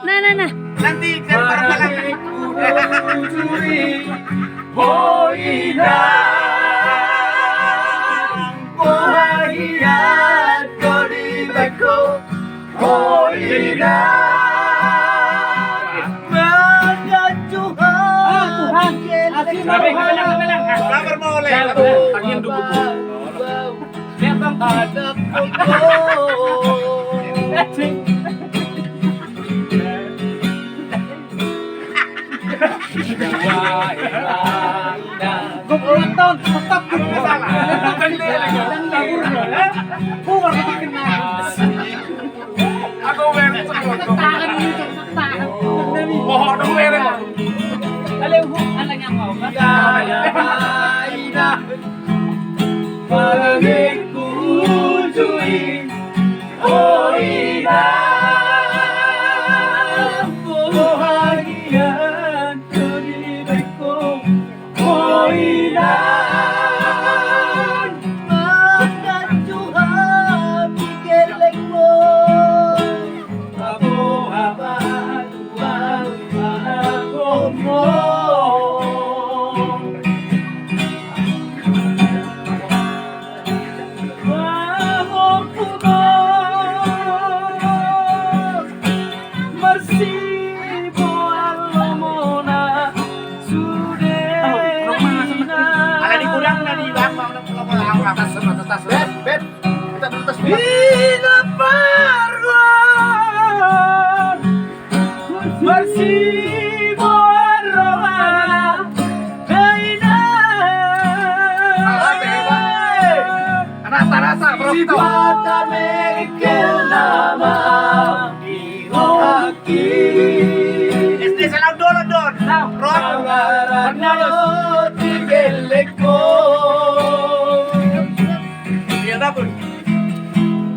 Nah. Nanti kan barang-barang. Kabar mau oleh. Angin dulu. Ulang tahun tetap salah. Aku merek. Mohon dong merek. Este es el Don.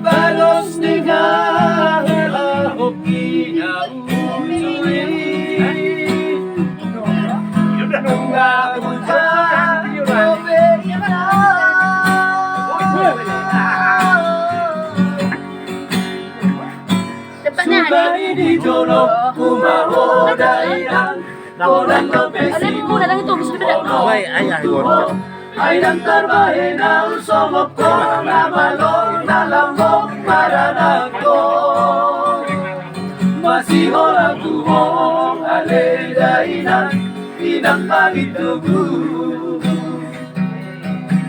Balos dengan hokinya di jono kumaho dairang kodang Alam mo muna lang ito, bisa beda. Airang terbaik na usomok ko na malong na lambok paranak ko masih orang tuhong ale dainan pinang pagitugu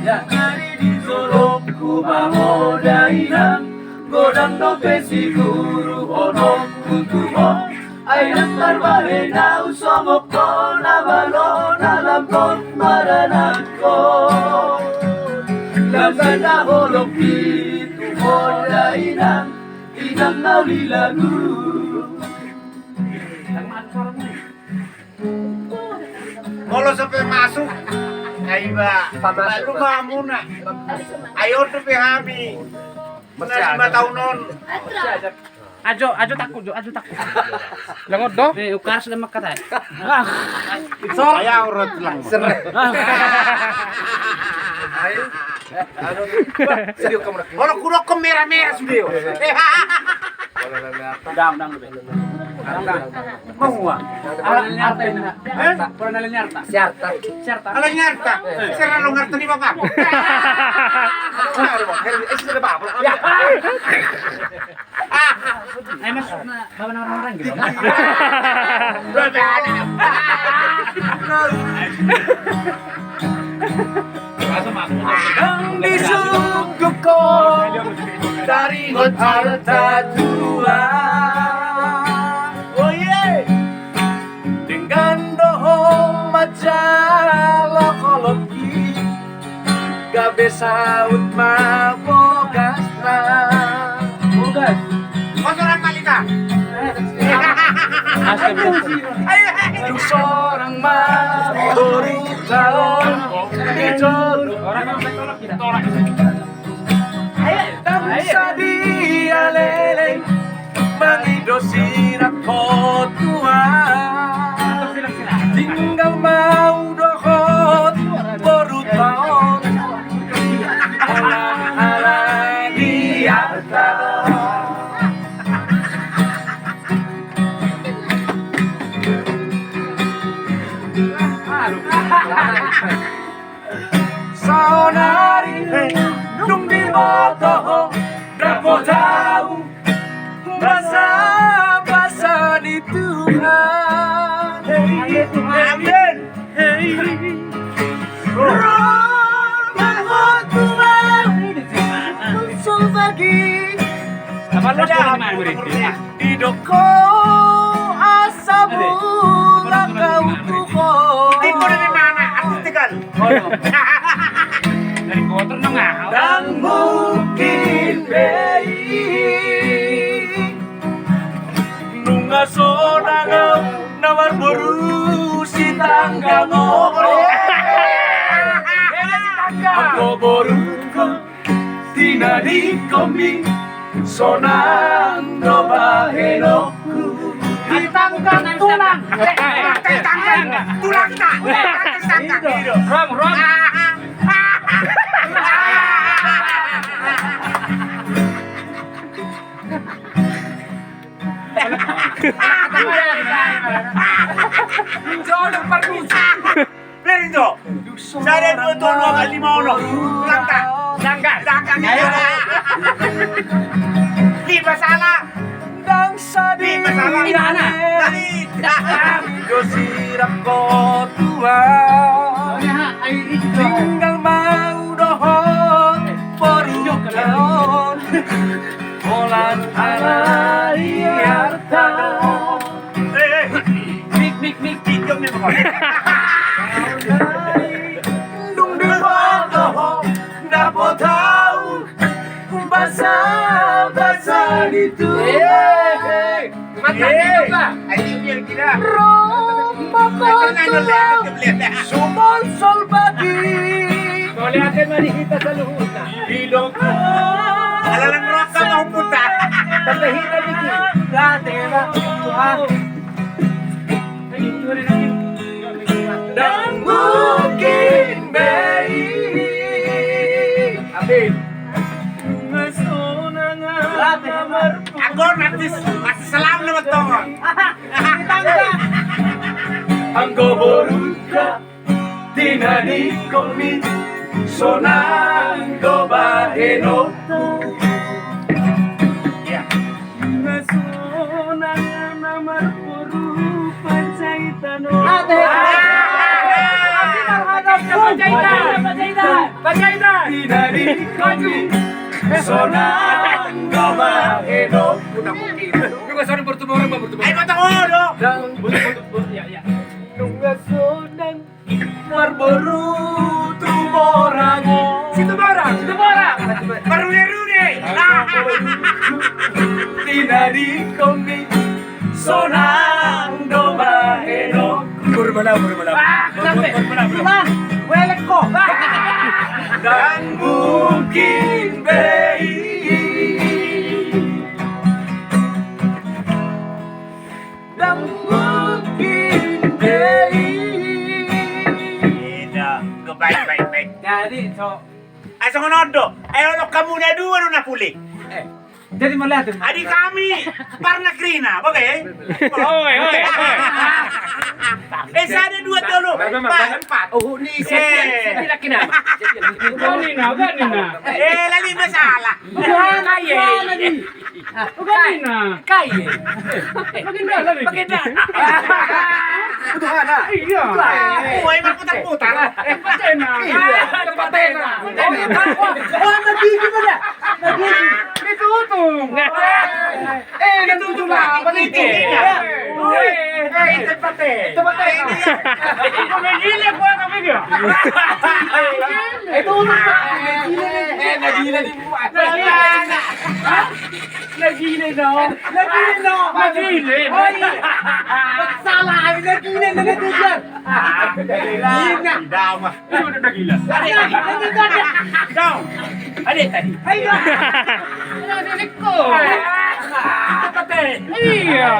ya hari di Solo kumaho dainan godang dope siguru onok kutuho Airang terbaik na usomok ko na balon na lambok paranak ko Laban na holok itu moda inang nauli lagu Kalau sampai masuk, ayo rumah muna. Ayo tuh pihami. Mana 5 tahunan. Ajo takut. Langot do? Ukar sudah makat ay. Saya urut lang. Kalau kurang ke merah-merah sudah. Dang. Mau gua? Nyarta ini. Pernah nyarta? Syarta. Kalau nyarta, serah lo ngerti nih bang. Ay mas bawa orang-orang gitu. Ang disugod ko dari hotel tatua Oh yeah Dengan dohong majalah kologi Gabe saut mabogasna Bogas Kotoran malika. Yung seorang baru calon Orang yang tolak kita. Tansa dia leleng Mangidosir ako tuhan Tinggal mau dohot baru tahun Olah di atas Sonari nung di moto dapat tahu basa-basa di Tuhan. Amin. Rumah Tuhan muncul bagi Idoko asamu langkau tuko. Timur dari mana? Aku tegal. Dari kotor nang Dan mungkin baik nunga sonangau nawar boru si tangga ngore. Aku boru tina di kombi sonang do bahenoku. Tangkang tulang. Tulang tak. Rom. Jangan permisi. Berindo. Saya 2 kali 5 ono. Tulang tak. Tangkang. Di masalah. Di masalah. Di mana? Yo sirap ko Tuhan tinggal mau dohon perukan Olan alai harta. Mik. Pinjam ni bukan. Dung di bawah dapat tahu basa-basa di Tuhan. Ayo biar kita. Rumah Tuhan sumol sol bagi Lihatin mari kita sa luhod na. hidupku. Alalang rasa mau putar. Terlehira dikit dati ba Tuhan dan mungkin baik. Amin. Aku nanti masih selam na magtongon. Anggo boruka tinani komi sonando bahenoku. Tinani komi sonando bahenoku. Ay matangolo. Nunga sonang marboru tumorango. Situ barang. Marune. Tinani komi sonando bahenoku. Dan mungkin baik. Dan mungkin baik. Baik. Jadi, so, Asa ngonodo. Ayo lo kamu na dua na puli. jadi melihatin. Adi kami parna krina, oke? Oi. Sana 2 dulu. Empat. Oh, ni Sila Ganina. lali masalah. Ganina. Maganda lagi. Iya. Uy, magputar-putar. Patena. nagiging mo na. Ditutong. Natutong na. Ito pate. Pumigili ko ang video. Nagila din mo. Nagili na. Salah kami nagila na natutyan. Dama. Ano na nagila? Down. Tadi. Ayo. Nasilik ko. Iya.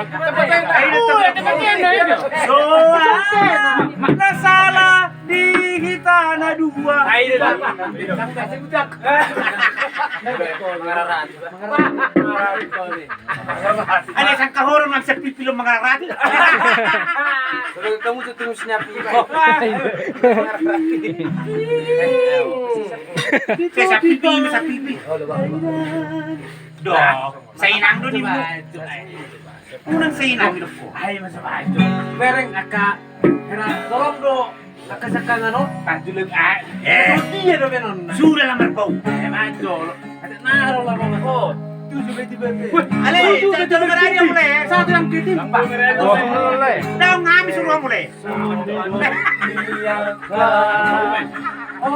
So, nasalah di kita na dua. Ano isang kahuro man sa pipilong mga rat? Kamu tuh terus nyapi. Kaya sa pipi mo sa pipi. Do, sa inang do di mo. Unang sa inang do po. Ay masama itu. Mereng aka era tolong do. Aka saka ngano tajuleg a. Dia do menon. Sudah lamar po. Majo. Ada naro lah mo ko. Tu sudah tiba-tiba. Ale, jangan berani mulai. Satu yang kitim. Daw ngami suruh mulai.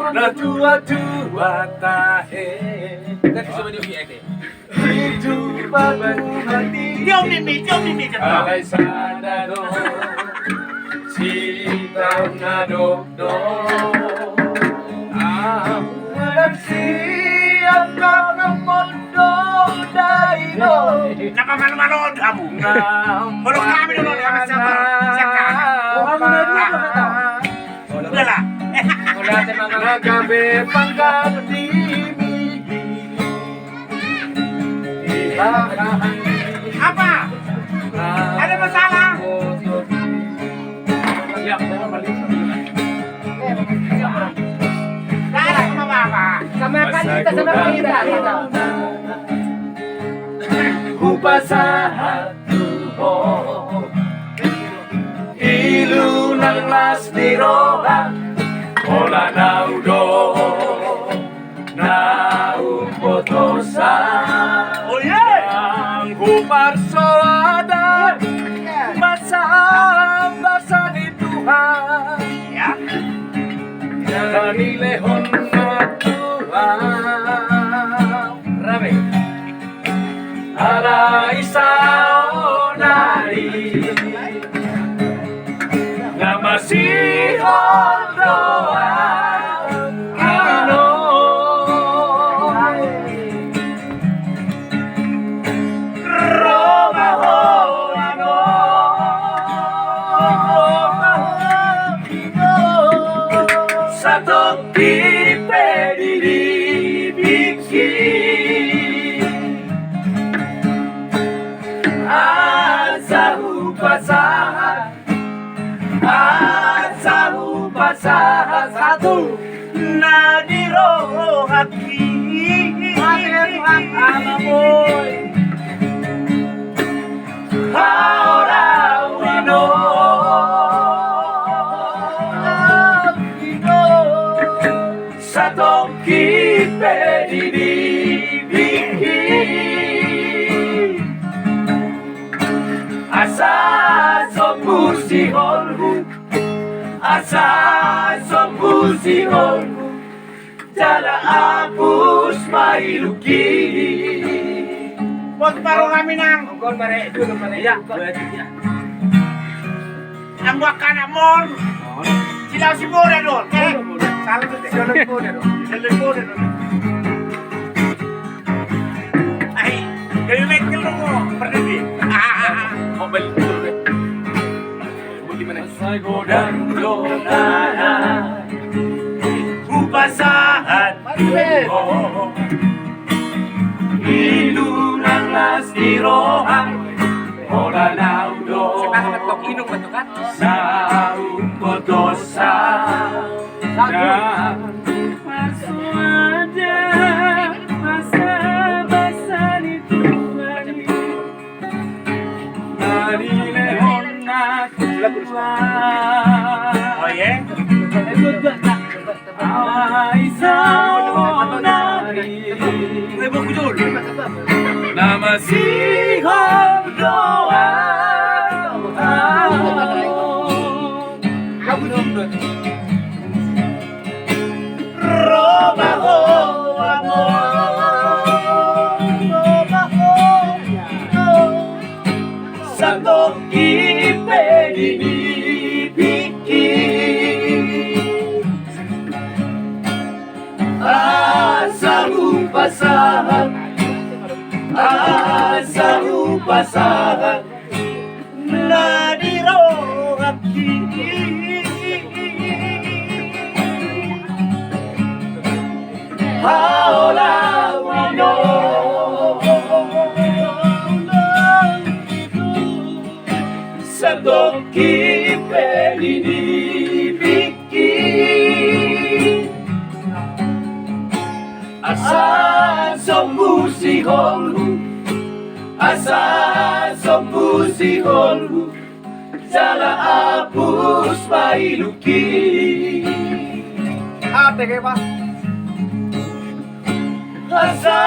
Na tua-tua tahe. Nanti coba di VID. Hidup aku mati. Diom mimi jatuh. Alay sana do. Sitaw na do. Ang siap kau ng mundo daino. Napamano-manood kamu. Kalau kami dulu kami siapa? Udah lah. Nagabi panggang Apa? Ada masalah? Ya, balik. Lara sama bapak. Sama kan kita sama kita. Hubasahan tuho Ilu ng las diroha Ola naudo Naupotosa Oh yeah. Ang humarso ada Basa di Tuhan Ya. Kanilehon na Tuhan Rame Ara isao nari Na masihon doa Kino Roma ho ino Sa toki pediri biksi Pasahan satu Nadiro haki. Amamoy Ahora wino Sa toki pedidibiki Asa sopusi holhu Asa sopusi holhu Jala apus mailuki Huwag paro kami ng Kon mare dulu mare ya ang wakana mon. Sila si Mora doon. Salah tu deh. Solo pone ro Sila Mora doon. Ay, kayo may kilo mo. Perdiri. Mobile dulu deh Buli mana Say godang donana Upasahan oh Ilu ng las dirohan Ola naudo Inom ba ito ka? Sa upotosa Maswada Masa-basa ni Tuhan Narilehon na Tuhan Oh yeah? Isao nari Namasihon doa Roma ho amor. Roma ho Sa toki pedinibiki Asa upasahan Asa upasahan Nadiro haki. Haola wano Santoki pedini biki Asa sombusi holhu Asa sombusi holhu Jala apus mailuki Ate kayak Pak. Asa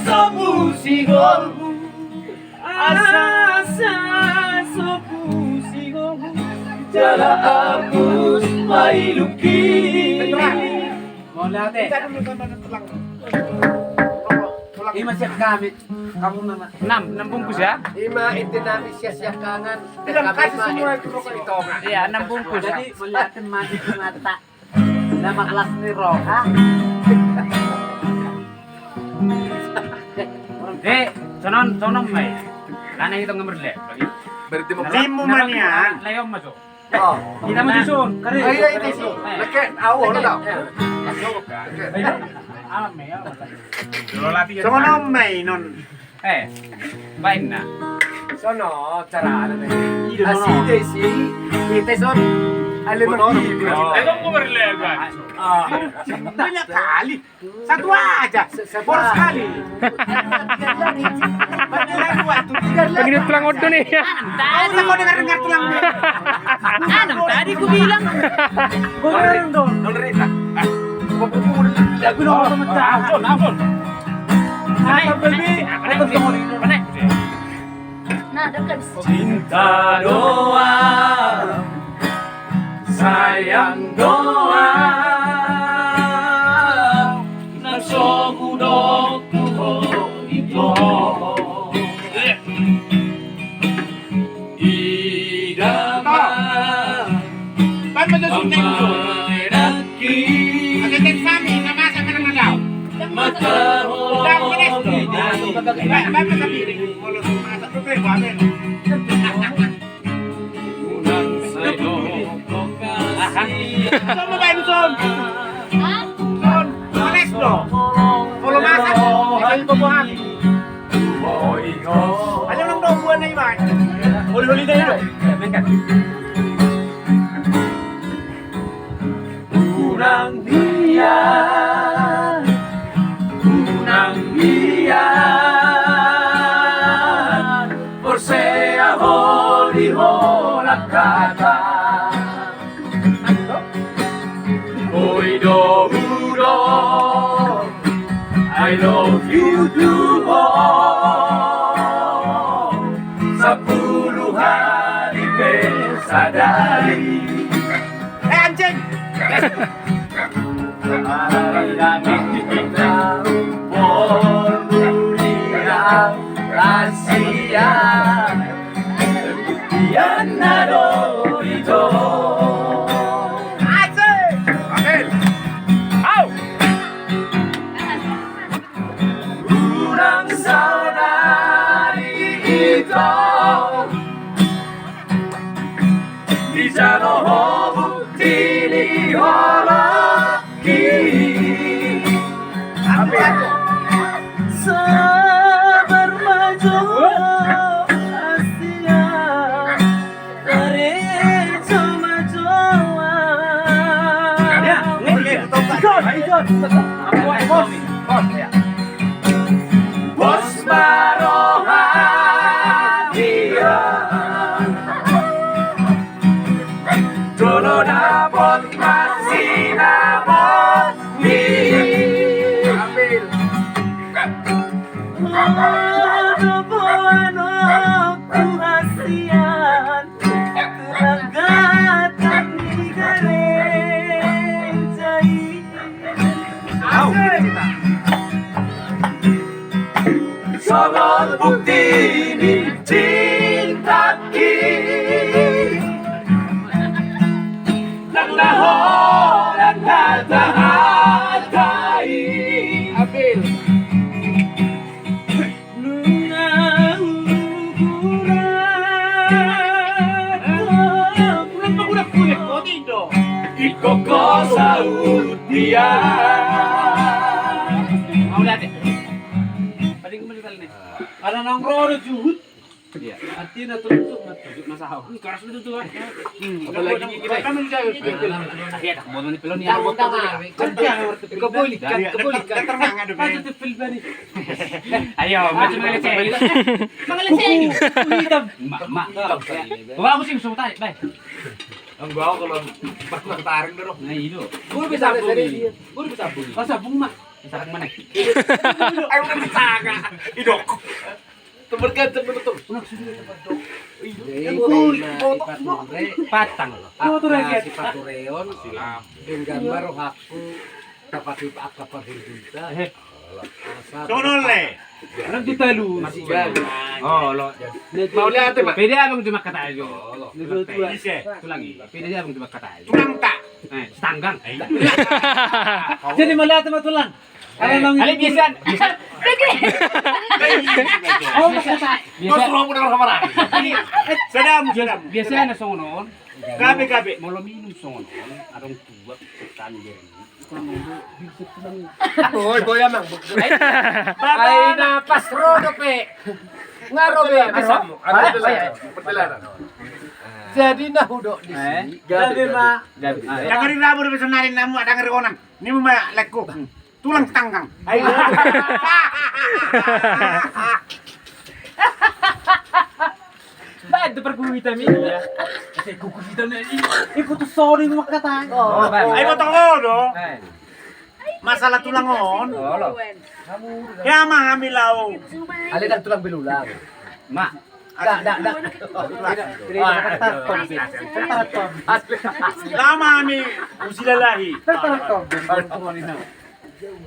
sombusi holhu Asa sombusi holhu Jala apus mailuki Mau lihat deh. Ini masih kami. Kamu nama. 6 bungkus ya? Ima itinami siya kangen. Bilang kasih semua itu rokok itu. Iya, 6 bungkus. Jadi melihatin mati ke mata. Nama kelas ni Roha. Sonon mai. Karena kita ngemerle. Limu man yan. Layom masuk. Oh. Kita mau susun. Ay, ay, ay, so. Leket, awo, ano daw? Alam may alam. So ano may nun? Bain na. Sono, cara ano na yun? Aside si, ite son. Alam mo, Banyak kali. Satu aja. Boros sekali. Pag lang uto nih. Tadi kau dengar tulang. tadi ku bilang. Gue bilang dong. Lagu no, Ampun. Nah, dekat. Cinta doang sayang doang nasogudok ito idaman Pan majusunting ko. amanaki Agad sa amin, namasa ka naman daw. matahong Daw ka nesto. Ba't masabihin? Wala sumasa. Pero bamin. unang sa'yo Saan mo ba yun, Son? Ha? Son, manesto. Wala masak. Ikaw yung babuhangin. Alam ng daw buwan na iman. Huli-huli na yun. unang hiyan por sea holy horakata hoy do mudo I love you too sa puluhan sadari Anjing! ay langit kita Bornuriang Asia Yan na ito Asik! Bakit? Unang saunari ito Di jano hobu tili horaki Sabar maju Asia Tarejo maju Bos Marohania Dono dapat masih dapat ambil Ada buano kuhasian Teragatan di gerejai Sangat bukti di cinta Nang nahoran kata-katai Ambil Iko ko sa utia Mau lihat deh. Paling kembali kali nih. Ada nongkrong juhud. Iya. Hati na tunjuk na sahau. Karas na tutuan. Apalagi ini kita. Kami jauh. Akhirnya tak mau ni pelon ni. Ikaw bulikan. Terang ada. Ayo, macam mana cek? Mga lasing. Mak. Wala ko sing sumutay, bay. Ang gawa ko lang. Ba't nakataring na ro? Nah, itu. Guru bisa buli. Guru bisa buli. Oh, sabung mak. Sarang mana? Ay, udah bisaga. Idok. Temerkan terus. Patang. Si Patureon. Yung gambar aku dapat apa berjuta. Sunol le. Anong ditalu? Masih jalan. Oh, lo. Mau lihat Pak? Pwede abang cuma kata aja. Ise. Itu lagi. Pwede abang cuma kata aja. Tunang ta. Stanggang. Jadi melihat sama tulang. Ali biasa. Oh, kata. Terus lu mau dengar kamar. Sedam. Biasa na songon. Gabi. Mau lo minum songon. Arong tuwa tanjer. Hoy, goyang nang. Ay napas rodo pe. Ngaro be bisa mo. Perjalanan. Jadi nahudok di sini. Gabi ma. Yang ngeri rabo bisa narin namu ada ngeri onan. Ini mah lekku. Tulang tanggang. Ayo. Ba itu perguitan ini ya. Kasi kukusitan na ini. Ikut sorry mo kata. Oh, Ayo potong do. Masalah tulang on. Ya mah hamilau. Ali dan tulang belulang. Mak. Dak. Lama ami usilalahi.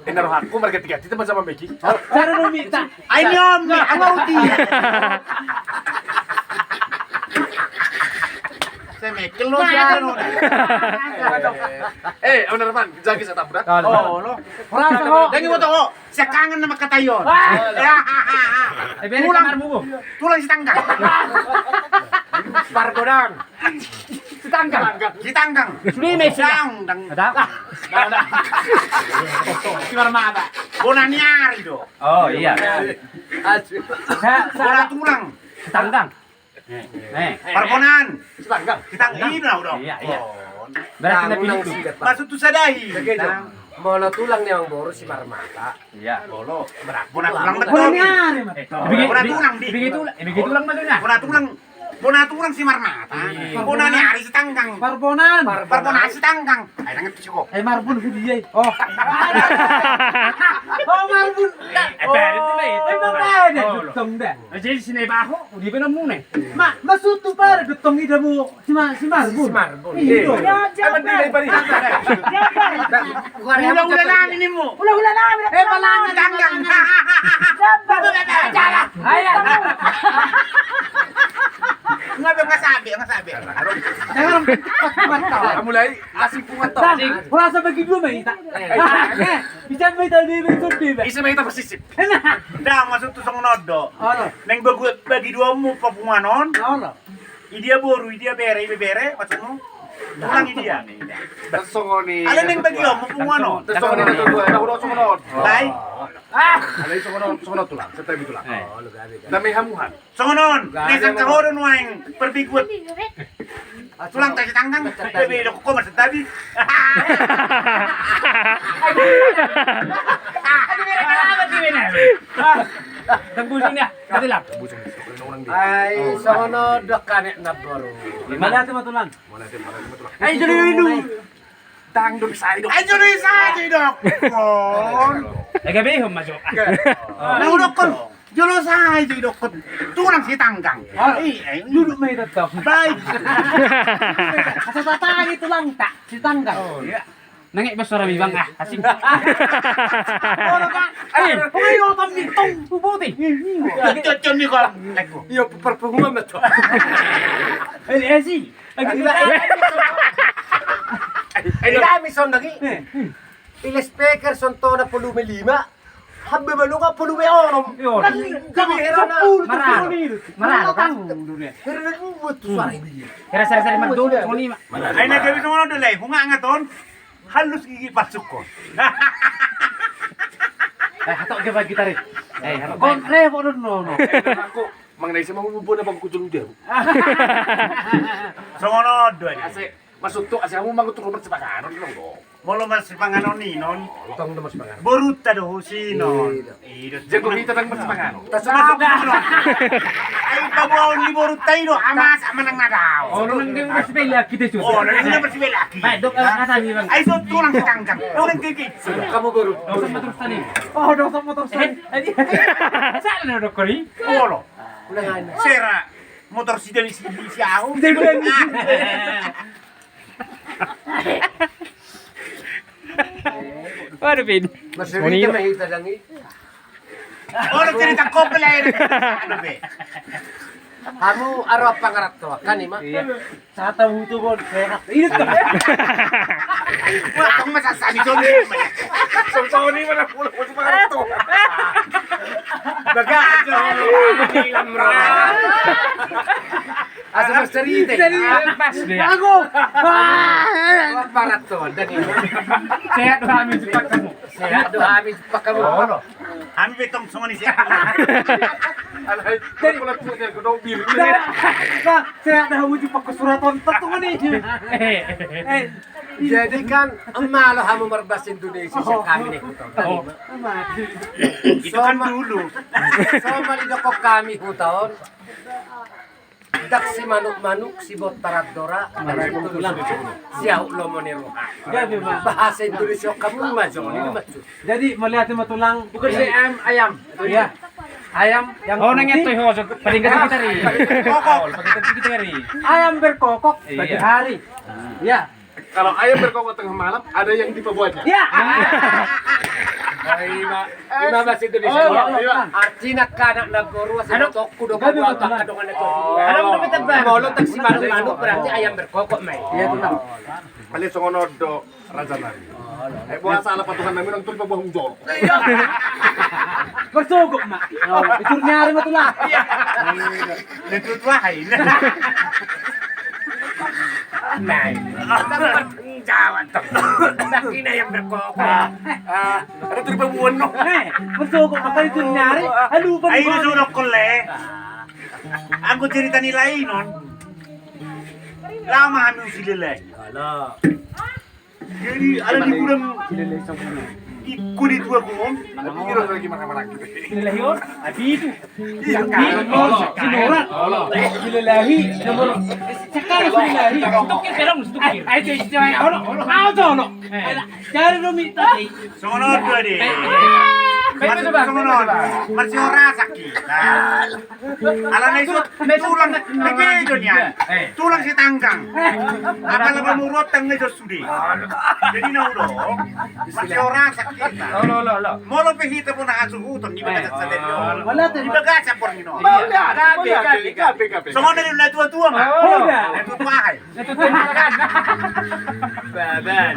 Enar aku mereka tiga teman sama Meki. Cara mo minta. Ay nyom ni angauti. Semekel lo jano. Bener man, jagi sa tabrak. Oh, lo. Rasa ko. Dangi mo to ko. Sa kangen na makatayon. Eh, biar kamar mo. Tulang si tanggang. Pargodang. Si tanggang. Suli may Dang dang. Ada? Si marmata. Bonaniari do. Oh, iya. Bola tulang. Tanggang. Parbonan. Tanggang. Si tanggang ini do. Iya. Berarti na pinito. Masuk tu sadahi. Bola tulang nih yang boros si Marmata. Iya. Bolo. Bona tulang Wala betul. nangyari man. Begitu lang man na. Bona tulang si marmata. Bonaniari si tanggang. Parbonan. Parbonan si tanggang. Ay nangat ko. Ay marbon ko diay. Oh. Oh marbon. Pwede na Ay ito. mabaya. Gutong da. Jadi sini baho, di ba na muna? Masuto para gutong ida mo si marbon. Si Marbon. Iyo. Ay, mandilay pa rin. Ulang-ulang namin ni mo. Hula-hula namin. Eh palangan tanggang. Ayan. Ngabe nga sabi. Jangan patah. Mulai asing pungan to. Wala sa bagi dua may ita. Bisan may tadi may suti ba. Isa may tapasisip. Dah masuk tu sang nodo. Ano? Neng bagi dua mu papunganon. Ano? Idia boru, idia bere, macam mu. Tulang idia. Tasongoni. Ala neng bagi mu papunganon. Tasongoni na to dua. Nahulog sumunod. Lai, Alay sumunod tulang. Sa tabi tulang. Dami hamuhan. songonon. Neng sang kahoron waing perbiguat. Tulang tayo tanggang. Bebe lo ko mas tabi. Tagbusin niya. Kasi lang. Ay, sumunod kanek na baro. Malati matulan. Ay, dulu. Tang dun sa ido. Ay, juri sa dok. Kon. Gabi masuk. Nahulog kon. Julo sa dok kon. Tulang si tanggang. Ay, Duduk may tatap. baik. Sa tatay ito lang ta. Si tanggang. Nangik ba sura bibang ah? Asing. Ano ka? Ay, pumayo tam mitong pubuti. Cocok ni kon. Leko. Iyo, perpungan na to. Ay, esi. Ay, dami son lagi. Il speaker son to na volume 5. Habbe balunga volume 6. Kami era na. Maralo ka? Pero nag-uwat to sa ibi. Kaya sari-sari magdulo. Kung lima. Ay, nagabi ko mga dulay. Hunga nga ton. Halus gigi pasok ko. Eh, hatok ka ba kita rin? Eh, hatok ba? Kontre po no no. Ako, Mengenai sama bubur na pagkutulong dia. Songono dua dia. Ase masuk tu ase kamu mangutulong sa pagano no. Molo mas pangano ni non. Utang na mas pagano. Boruta do si non. Jago kita tang mas pagano. Tas masuk no. Ay kamu ni boruta ino amas amanang nadaw. Oh, nung mas pila kita susu. Oh, nang ina mas laki. Baik, dok kata ni bang. Ay so tulang tangkang. Tulang kiki. Kamu baru. Dosa motor tadi. Oh, dosa motor tadi. Saan na dok kori? Olo. Ulangan. Sera motor si dari si aku. Waduh, Pin. Mas rita mahita dangi. Olo cerita komplain. Ano be? Kamu aro pangarap to kan ima. Sa tahu tu bon. Ini tu. Wala akong masasabi doon. Saw ni mana pulo ko sa pangarap to. Bagajo. Hilam ra. Asa mas rita. Pas deh. Aku. Pangarap to dangi. Sehat doa amin cepat kamu. Sehat do habis pakamu. Ami betong songoni siya. Alay, dari pula tu dia ko bil. Sehat dah wujud pakai surat kontak tu ni. Jadi kan emalo hamu marbas Indonesia sa kami ni hutang. Itu kan dulu. So malido ko kami hutang. Dak si manuk-manuk si bot taradora siya ulo mo ni Roha. Gabi ba? Bahasa Indonesia kamu majo ni majo. Jadi melihat matulang Bukan si ayam. Iya. Ayam yang Oh, nang ito ho, paling kita ri. Kokok. Paling kita ri. ayam berkokok pagi Iya. hari. Ya. Kalau ayam berkokok tengah malam ada yang dipabuatnya. Ya. Ima bahasa Indonesia. Artinya kanak nagoro sa tok kudo ko buat kadongan ito. Alam mo bitaba. Molo tag si manuk-manuk berarti ayam berkokok may. Iya betul. Palit sa ngono do raja nari. Eh buat salah patungan namin ang tulpa buhong jolo. Bersogok mak. Itu nyari matulang. Natutwahay. Nay. Dapat jawa to. Laki na yang berkokok. Ano tulpa buwan no? Bersogok mak itu nyari. Aduh Ay nasulok ko le. Ako cerita nila non. Lama kami sila. Jadi ada di kurang kulit gua gong. Kira lagi makan-makan gitu. Silahyon, abido. Sinurat. Silalahi. Sekarang silalahi. Stukir kerong, stukir. Ay, ano to, no? Kaya lumita. Sunod ko di. Kayo ba? Sunod. Masih ora sakit. Ala na iso tulang pegedo niya. Tulang si tangkang. Apala ba murot tang iso sudi. Jadi na ulo. Masih ora sakit. Lo. Molo pehita po na asuhuton di ba sa delyo. Wala tayo. Di ba ka sa pornino. Gabi. Sunod na na tua-tua ma. Natutwahay. Baban.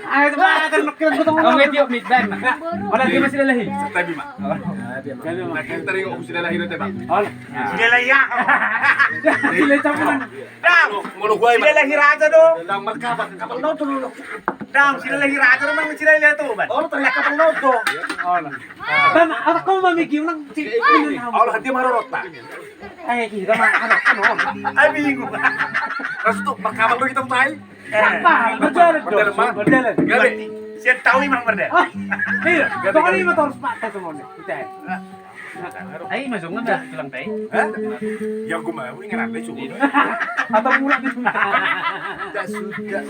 Ay, ito ba? Akan gutong Oh, medyo midbag. Wala di ba sila lahi? Tabi ma. Nakita rin ako sila lahiro tayo ba? Sila ya. Sila campuran. Dang. Muluguay Sila lahiraja do. Lang markabat kapal na tulunok. Dang sila lahiraja do mang sila latuban. Oh, talaga kapal na to. Tama, ako mamigil ng Oh, hadi marorot pa. Ay, kita mah ano. Ay bingo. Resto markabat do kita tayo. Berjalan dong. Berjalan. Gabi. Siya tahu imang berde. Ah, iya. Toko ni motor sepatu semuanya. Kita. Ay, masong na ba? Tulang tayo. Yang gumawa ingat natin sugo. Atau murah di Sudah.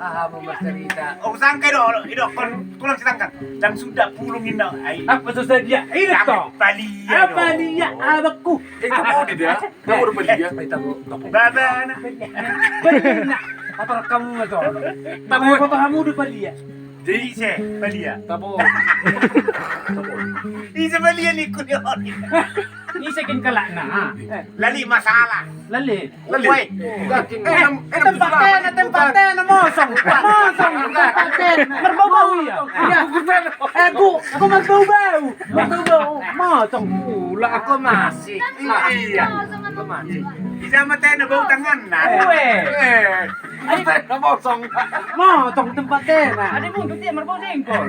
Ah, mo masarita. O saan kayo do? Kon kulang silangkan. Dan sudah pulungin na ay. Apa susah dia? Ini toh. Palia. Apa dia? Abakku. Ito mo di dia. Kamu udah beli ya? Kita mo. Baba na. Benar. Atau kamu nggak toh? Tamu apa kamu udah palia? Di siya, palia. Tabo. Isa palia ni kuyon. Isakin kala na. Lali masalah. Lali. Wait. Tempaten, mosong. Berbau ya. Aku berbau. Mosong. Pula ako masik. Iya. Ako masik. Isa matay na bau tangan na. Ay, namosong. Mosong tempaten. Ada mo, duti, marbau singkol.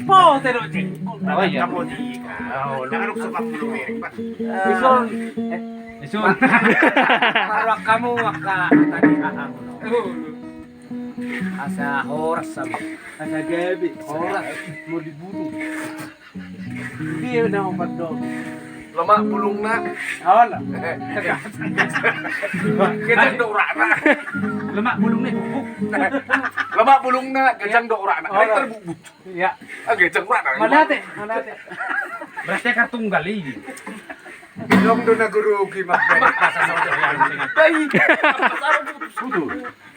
po, pero cik. Oh iya. Kamu di kau, jangan lupa sepak bulu merek pak. Isun. Isun. Para kamu maka tadi aku. Asa horas sama. Asa gabi. Horas mau dibunuh. Dia na umpat dog. Lemak bulung na. Awala. Gajang do ura na. Lemak bulung nih bubuk. Lemak bulung na, gajang do ura na. Ay terbubut. Ya. Ah, gajang ura na. Manate. Berarti kartung gali. Belum do nagurugi magbenta sa saudayan. Ay. Sudo.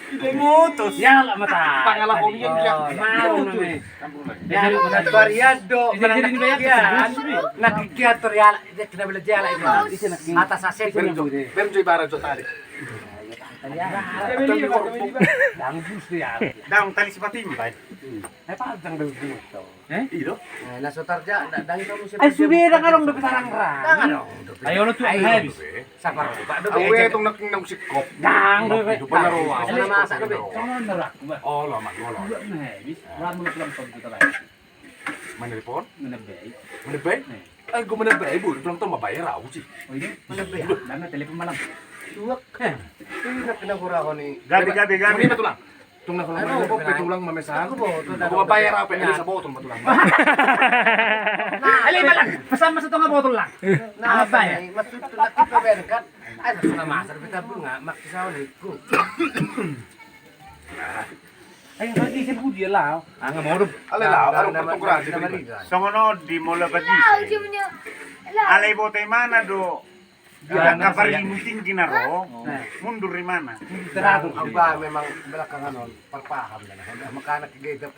Mutos. Ya lah mata. Pangalan ko yan kaya. Mau nih. Ya, variado, Jadi ini bayar. nakikiator ya, dia kena bela jala ini. Atas aset Benjo. Benjo ibara jo tadi. Dangus dia. Daung tali sipatim pak. Ay pajang daw dito. Iyo. Nasutar ja, dang ito mo siya. Ay subira ka rong dapat sarang ra. Ano? Ayo lo tuh Ay, habis. sa parupa do. Awe itong naking sikop. Dang do. Ito pa laro. Sa namasa do be. Jangan nerak. Oh, lama ngolo. Habis. Wala mo na pelang pag kita lagi. Manelpon? Menebay. Menebay? Ay, kung menebay, bu, ito lang ito mabayar ako, si. Oh ini menebay. Dana telepon malam. Suwak. Ini na pinagura ko ni. Gabi. Hindi ba ito lang? Itong nakulang Ano? mo, ito lang mamesahan. Ako po, ito na. Ako mabayar ako, pero sa botong ba ito lang? Ali malang. Pasama sa tunga botol lang. Na ba ya? Masud to na tipo ben kan. Ay sa namasa do bita bunga makisaw ni ko. Ay hindi si budi lah. Ah nggak mau dong. Alala, ano pa itong grado? Songono di mola Tahu bagis. cuma ni. Alay bote mana do? Kita kaparimutin ginaro. Mundur di mana? Ang ba memang belakangan non, parpaham na lang. Makanak gayda pa